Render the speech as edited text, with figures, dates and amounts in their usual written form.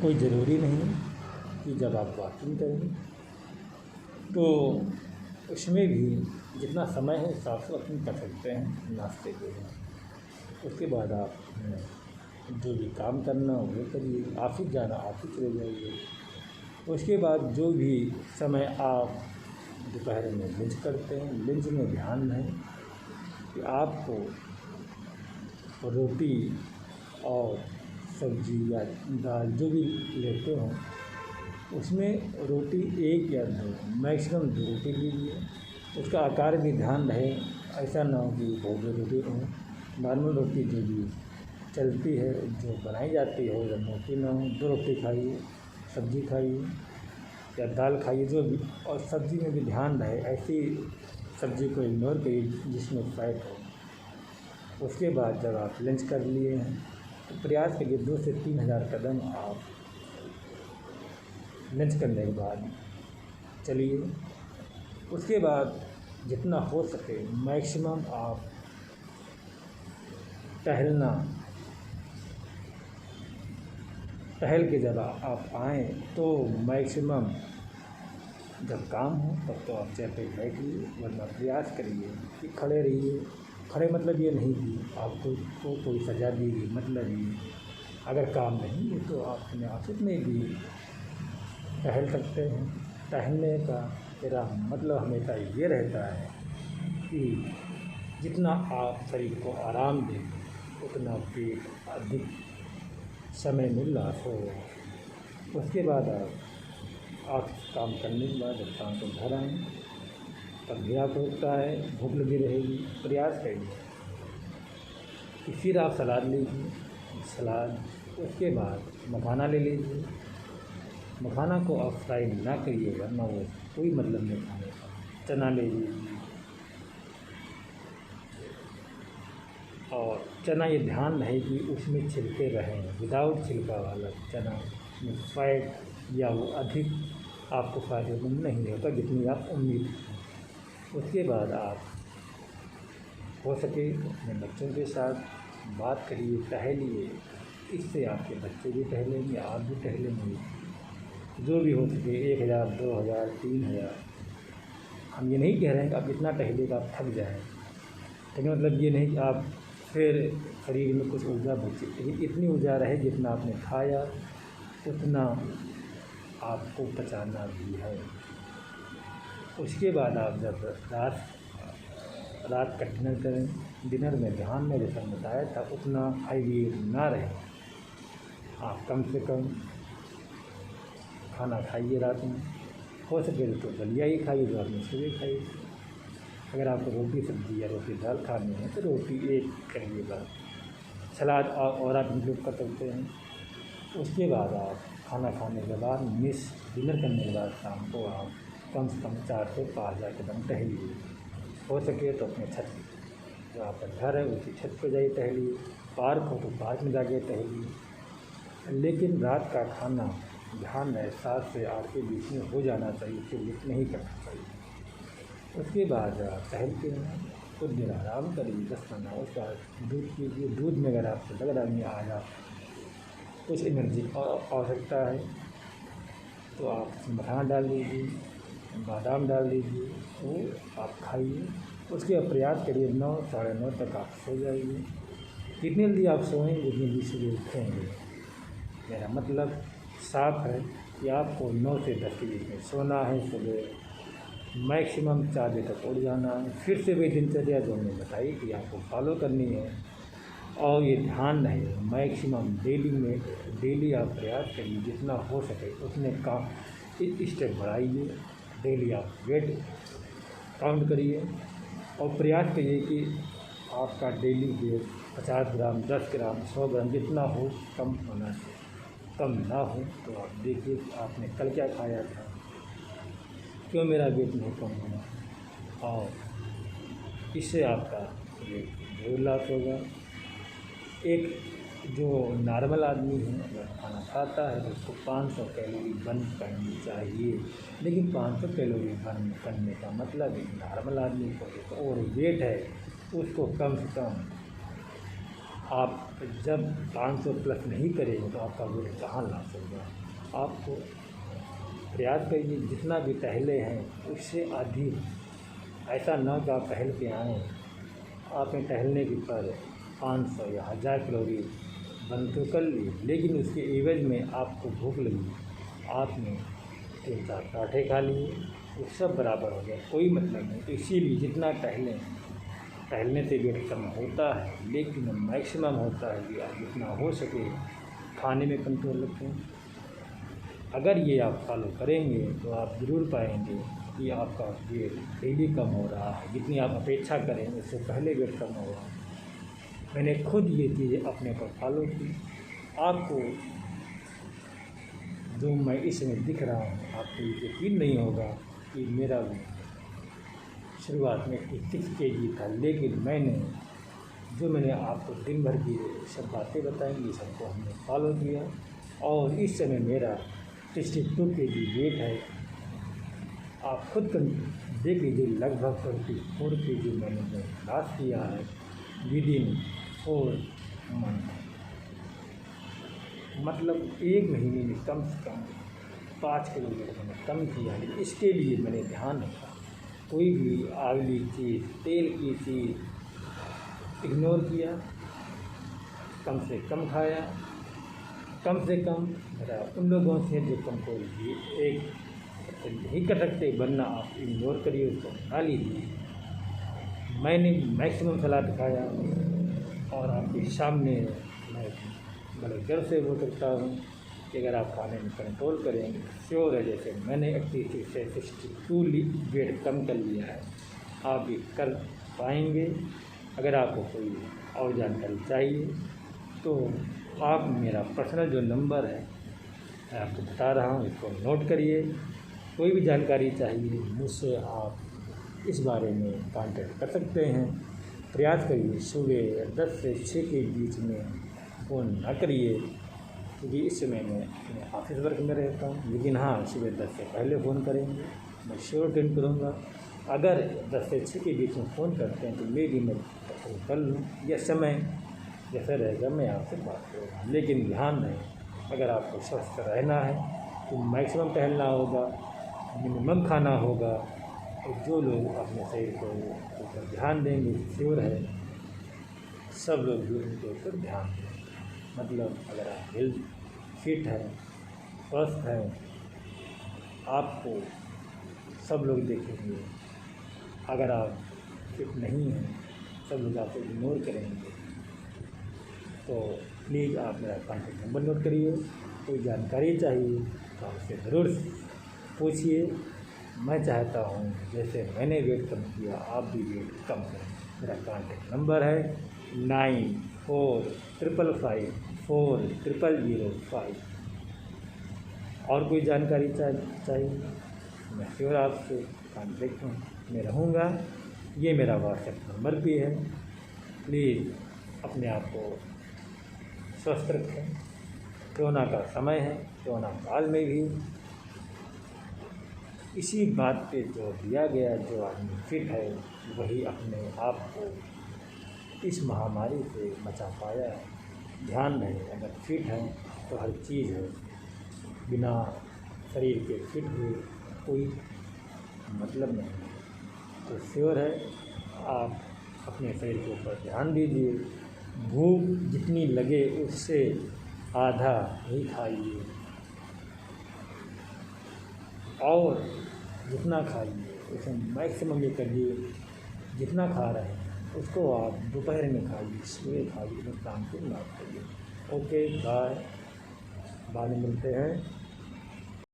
कोई ज़रूरी नहीं कि जब आप वॉकिंग करें तो उसमें भी जितना समय है उस हिसाब से वॉकिंग कर सकते हैं नाश्ते के लिए। उसके बाद आप जो भी काम करना हो वो करिए, ऑफिस जाना ऑफिस चले जाइए। उसके बाद जो भी समय आप दोपहर में लंच करते हैं, लंच में ध्यान रहे कि आपको रोटी और सब्ज़ी या दाल जो भी लेते हो उसमें रोटी 1 या 2 मैक्सिमम 2 रोटी लीजिए। उसका आकार भी ध्यान रहे, ऐसा ना हो कि बहुत बड़ी रोटी हो। नॉर्मल रोटी जो भी चलती है जो बनाई जाती है वो मोटी ना हो, 2 रोटी खाइए, सब्ज़ी खाइए या दाल खाइए जो भी। और सब्ज़ी में भी ध्यान रहे ऐसी सब्ज़ी को इग्नोर करिए जिसमें फैट हो। उसके बाद जब आप लंच कर लिए हैं तो प्रयास करिए 2 से 3 हज़ार कदम आप लंच करने के बाद चलिए। उसके बाद जितना हो सके मैक्सिमम आप टहल के जब आप आएँ तो मैक्सिमम जब काम हो तब तो आप चेयर पे बैठिए, वरना प्रयास करिए कि खड़े रहिए। खड़े मतलब ये नहीं कि आपको कोई सज़ा दी गई, मतलब ये अगर काम नहीं है तो आप अपने ऑफिस में भी टहल सकते हैं। टहलने का मेरा मतलब हमेशा ये रहता है कि जितना आप शरीर को आराम दें उतना पेट अधिक समय मिल रहा हो। उसके बाद आप काम करने के बाद जब शाम को घर आएँ तब भी आपको लगता है भूख लगी रहेगी, प्रयास करिए कि फिर आप सलाद लीजिए, सलाद। उसके बाद मखाना ले लीजिए। मखाना को आप फ्राई ना करिए वरना वो कोई मतलब नहीं खाने का। चना ले लीजिए और चना ये ध्यान रहे कि उसमें छिलके रहें, विदाउट छिलका वाला चना में फैट या वो अधिक आपको फ़ायदेमंद नहीं होता जितनी आप उम्मीद करें। उसके बाद आप हो सके अपने बच्चों के साथ बात करिए, टहलिए। इससे आपके बच्चे भी टहलेंगे, आप भी टहलेंगे। जो भी हो सके 1000, 2000, 3000। हम ये नहीं कह रहे हैं कि आप जितना टहलेगा आप थक जाएँ, लेकिन मतलब ये नहीं कि आप फिर शरीर में कुछ ऊर्जा बचे, लेकिन इतनी ऊर्जा रहे जितना आपने खाया उतना आपको पचाना भी है। उसके बाद आप जब रात का डिनर करें, डिनर में ध्यान में जैसा बताया था उतना हैवी ना रहे। आप कम से कम खाना खाइए रात में। हो सके तो दलिया ही खाइए जो आपने सुबह खाई। अगर आपको रोटी सब्ज़ी या रोटी दाल खानी है तो रोटी 1 करिए बस। सलाद और आप इंक्लूड कर सकते हैं। उसके बाद आप खाना खाने के बाद डिनर करने के बाद शाम को आप कम से कम 4 से 5 हज़ार कदम टहलिए। हो सके तो अपने छत जो आपका घर है उसकी छत पर जाइए टहलिए। पार्क हो तो पार्क में जाके टहलिए। लेकिन रात का खाना ध्यान रहे 7 से 8 के बीच में हो जाना चाहिए, उससे लेट नहीं करना चाहिए। उसके बाद टहल के कुछ देर आराम करिए 10-15 मिनट। उसके बाद दूध पीजिए। दूध में अगर आपको लग रहा है आज आप कुछ एनर्जी आवश्यकता है तो आप मखाना डाल दीजिए, बादाम डाल दीजिए, वो आप खाइए। उसके बाद प्रयास करिए 9 साढ़े 9 तक आप सो जाइए। जितनी जल्दी आप सोएंगे उतनी जल्दी सुबह उठेंगे। मेरा मतलब साफ है कि आपको 9 से 10 के बीच में सोना है, सुबह मैक्सिमम 4 बजे तक उठ जाना है। फिर से वही दिनचर्या जो हमने बताई कि आपको फॉलो करनी है। और ये ध्यान रहे मैक्सिमम डेली आप प्रयास करिए जितना हो सके उतने काम स्टेप बढ़ाइए। डेली आप वेट काउंट करिए और प्रयास करिए कि आपका डेली वेट 50 ग्राम, 10 ग्राम, 100 ग्राम जितना हो कम होना चाहिए। कम ना हो तो आप देखिए कि आपने कल क्या खाया था, क्यों मेरा वेट नहीं कम हुआ, और इससे आपका वेट जरूर लॉस होगा। एक जो नॉर्मल आदमी है अगर खाना खाता है तो उसको 500 कैलोरी बर्न करनी चाहिए। लेकिन 500 कैलोरी बर्न करने का मतलब एक नॉर्मल आदमी को जो ओवर वेट है उसको कम से कम आप जब 500 प्लस नहीं करेंगे तो आपका वेट कहाँ लॉस होगा। आपको प्रयास करिए जितना भी टहले हैं उससे अधिक, ऐसा ना कि आप टहल के आएँ, आपने टहलने के पर 500 या 1000 कैलोरी बंद तो कर ली, लेकिन उसके एवज में आपको भूख लगी, आपने 3-4 पराठे खा लिए, वो सब बराबर हो गया, कोई मतलब नहीं। तो इसीलिए जितना टहलने से वेट कम होता है, लेकिन मैक्सिमम होता है कि आप जितना हो सके खाने में कंट्रोल रखें। अगर ये आप फॉलो करेंगे तो आप ज़रूर पाएंगे कि आपका वेट डेली कम हो रहा है, जितनी आप अपेक्षा करें उससे पहले वेट कम हो रहा है। मैंने खुद ये चीज़ें अपने पर फॉलो की। आपको जो मैं इसमें दिख रहा हूँ, आपको ये यकीन नहीं होगा कि मेरा शुरुआत में 6 kg था, लेकिन मैंने आपको दिन भर की सब बातें बताई, ये सबको हमने फॉलो किया और इस समय मेरा 62 kg वेट है। आप खुद देख लीजिए, लगभग 24 kg मैंने लॉस किया है विदिन 4 मंथ, मतलब 1 महीने में कम से कम 5 किलो वेट मैंने कम किया है। इसके लिए मैंने ध्यान रखा, कोई भी ऑयली चीज़, तेल की चीज़ इग्नोर किया, कम से कम खाया, कम से कम मेरा उन लोगों से जो कंट्रोल किए एक नहीं कर सकते, वरना आप इग्नोर करिए, उसको खा लीजिए। मैंने मैक्सिमम सलाद खाया और आपके सामने मैं बड़े गर्व से बोल सकता हूँ कि अगर आप खाने में कंट्रोल करेंगे, श्योर है, जैसे मैंने 31 से 62 वेट कम कर लिया है, आप भी कर पाएंगे। अगर आपको कोई और जानकारी चाहिए तो आप मेरा पर्सनल जो नंबर है मैं आपको बता रहा हूँ, इसको नोट करिए। कोई भी जानकारी चाहिए मुझसे आप इस बारे में कांटेक्ट कर सकते हैं। प्रयास करिए सुबह 10 से 6 के बीच में फ़ोन ना करिए, क्योंकि इस समय मैं अपने ऑफिस वर्क में रहता हूँ, लेकिन हाँ, सुबह 10 से पहले फ़ोन करेंगे, मैं श्योर अटेंड करूँगा। अगर 10 से 6 के बीच में फ़ोन करते हैं तो मैं फ़ोन कर लूँ, या समय जैसा रहेगा मैं आपसे बात करूँगा। लेकिन ध्यान रहे, अगर आपको स्वस्थ रहना है तो मैक्सिमम टहलना होगा, मिनिमम खाना होगा, और जो लोग अपने शरीर को ऊपर ध्यान देंगे, श्योर है सब लोग भी उनके ऊपर ध्यान दें। मतलब अगर आप हेल्थ फिट है, स्वस्थ है, आपको सब लोग देखेंगे। अगर आप फिट नहीं हैं, सब लोग आपको इग्नोर करेंगे। तो प्लीज़ आप मेरा कॉन्टैक्ट नंबर नोट करिए। कोई जानकारी चाहिए तो आपसे ज़रूर पूछिए। मैं चाहता हूँ जैसे मैंने वेट कम किया, आप भी वेट कम करें। मेरा कॉन्टैक्ट नंबर है 9455540005। और कोई जानकारी चाहिए मैं श्योर आपसे कॉन्टैक्ट में रहूँगा। ये मेरा व्हाट्सएप नंबर भी है। प्लीज़ अपने आप को स्वस्थ रखें। कोरोना का समय है, कोरोना काल में भी इसी बात पे जोर दिया गया, जो आदमी फिट है वही अपने आप को इस महामारी से बचा पाया है। ध्यान रहे, अगर फिट है तो हर चीज़ है, बिना शरीर के फिट हुए कोई मतलब नहीं। तो श्योर है आप अपने शरीर के ऊपर ध्यान दीजिए। भूख जितनी लगे उससे आधा ही खाइए, और जितना खाइए उसे मैक्सिमम ये करिए, जितना खा रहे हैं उसको आप दोपहर में खाइए, सुबह खाइए, शाम को ना खाइए। ओके, बाय, बाद में मिलते हैं।